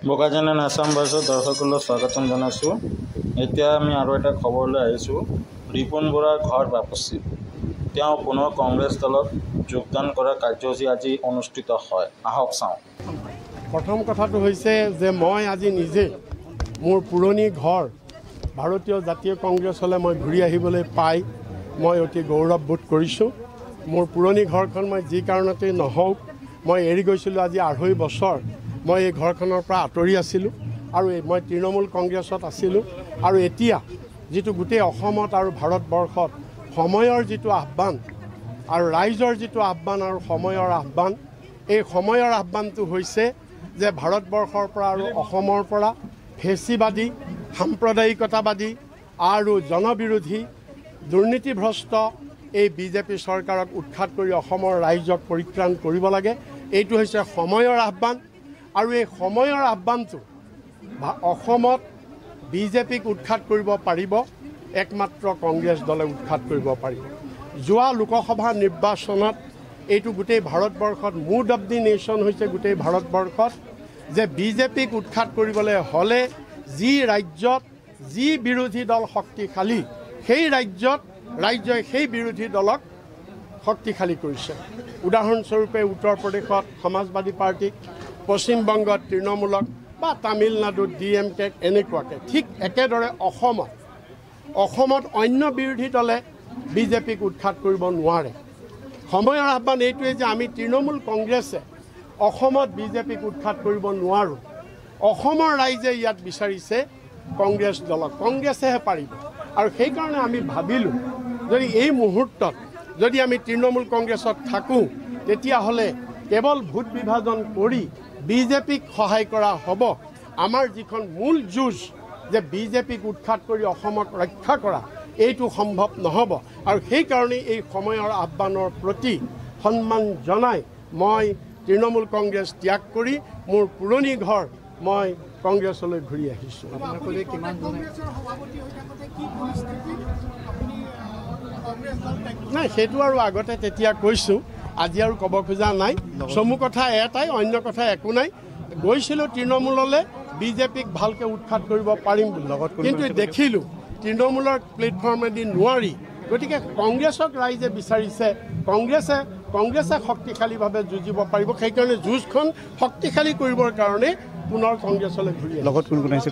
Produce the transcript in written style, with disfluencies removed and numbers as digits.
বোকাজানেন আসাম ভয়েসৰ দৰ্শকসকলক স্বাগতম জনাইছোঁ। এতিয়া আমি আৰু এটা খবৰলৈ আহিছোঁ। ৰিপুণ বৰাৰ ঘৰ বাপচি তেওঁ পুনৰ কংগ্ৰেছ দলত যোগদান কৰাৰ কাৰ্যসূচী আজি অনুষ্ঠিত হয়। আহক চাওঁ। প্ৰথম কথাটো হৈছে যে মই আজি নিজে মোৰ পুৰণি ঘৰ ভাৰতীয় জাতীয় কংগ্ৰেছলৈ মই ঘূৰি আহিবলৈ পাই মই অতি গৌৰৱবোধ কৰিছোঁ। মোৰ পুৰণি ঘৰখন মই যি কাৰণতেই নহওক মই এৰি গৈছিলোঁ। আজি 2.5 বছৰ মই এই ঘৰখনৰ পৰা আঁতৰি আছিলোঁ আৰু মই তৃণমূল কংগ্ৰেছত আছিলোঁ। আৰু এতিয়া যিটো গোটেই অসমত আৰু ভাৰতবৰ্ষত সময়ৰ যিটো আহ্বান আৰু ৰাইজৰ যিটো আহ্বান আৰু সময়ৰ আহ্বান, এই সময়ৰ আহ্বানটো হৈছে যে ভাৰতবৰ্ষৰ পৰা আৰু অসমৰ পৰা ফেচিবাদী, সাম্প্ৰদায়িকতাবাদী আৰু জনবিৰোধী দুৰ্নীতিভ্ৰষ্ট এই বিজেপি চৰকাৰক উৎখাত কৰি অসমৰ ৰাইজক পৰিত্ৰাণ কৰিব লাগে। এইটো হৈছে সময়ৰ আহ্বান। আৰু এই সময়ৰ আহ্বানটো অসমত বিজেপিক উৎখাত কৰিব পাৰিব একমাত্ৰ কংগ্ৰেছ দলে উৎখাত কৰিব পাৰিব। যোৱা লোকসভা নিৰ্বাচনত এইটো গোটেই ভাৰতবৰ্ষত মুড অফ দি নেশ্যন হৈছে গোটেই ভাৰতবৰ্ষত যে বিজেপিক উৎখাত কৰিবলৈ হ'লে যি ৰাজ্যত যি বিৰোধী দল শক্তিশালী সেই ৰাজ্যত ৰাজ্যই সেই বিৰোধী দলক শক্তিশালী কৰিছে। উদাহৰণস্বৰূপে উত্তৰ প্ৰদেশত সমাজবাদী পাৰ্টিক, পশ্চিমবংগত তৃণমূলক বা তামিলনাডুত DMK এনেকুৱাকৈ। ঠিক একেদৰে অসমত অন্য বিৰোধী দলে বিজেপিক উৎখাত কৰিব নোৱাৰে। সময়ৰ আহ্বান এইটোৱে যে আমি তৃণমূল কংগ্ৰেছে অসমত বিজেপিক উৎখাত কৰিব নোৱাৰোঁ। অসমৰ ৰাইজে ইয়াত বিচাৰিছে কংগ্ৰেছ দলক, কংগ্ৰেছেহে পাৰিব। আৰু সেইকাৰণে আমি ভাবিলোঁ যদি এই মুহূৰ্তত যদি আমি তৃণমূল কংগ্ৰেছত থাকোঁ তেতিয়াহ'লে কেৱল ভোট বিভাজন কৰি বিজেপিক সহায় কৰা হ'ব। আমাৰ যিখন মূল যুঁজ যে বিজেপিক উৎখাত কৰি অসমক ৰক্ষা কৰা, এইটো সম্ভৱ নহ'ব। আৰু সেইকাৰণে এই সময়ৰ আহ্বানৰ প্ৰতি সন্মান জনাই মই তৃণমূল কংগ্ৰেছ ত্যাগ কৰি মোৰ পুৰণি ঘৰ মই কংগ্ৰেছলৈ ঘূৰি আহিছোঁ। নাই, সেইটো আৰু আগতে তেতিয়া কৈছোঁ, আজি আৰু ক'ব খোজা নাই। চমু কথা এটাই, অন্য কথা একো নাই। গৈছিলোঁ তৃণমূললৈ বিজেপিক ভালকৈ উৎখাত কৰিব পাৰিম বুলি, কিন্তু দেখিলোঁ তৃণমূলৰ প্লেটফৰ্মেদি নোৱাৰি। গতিকে কংগ্ৰেছক ৰাইজে বিচাৰিছে, কংগ্ৰেছে শক্তিশালীভাৱে যুঁজিব পাৰিব। সেইকাৰণে যুঁজখন শক্তিশালী কৰিবৰ কাৰণে পুনৰ কংগ্ৰেছলৈ ঘূৰি আহিছে।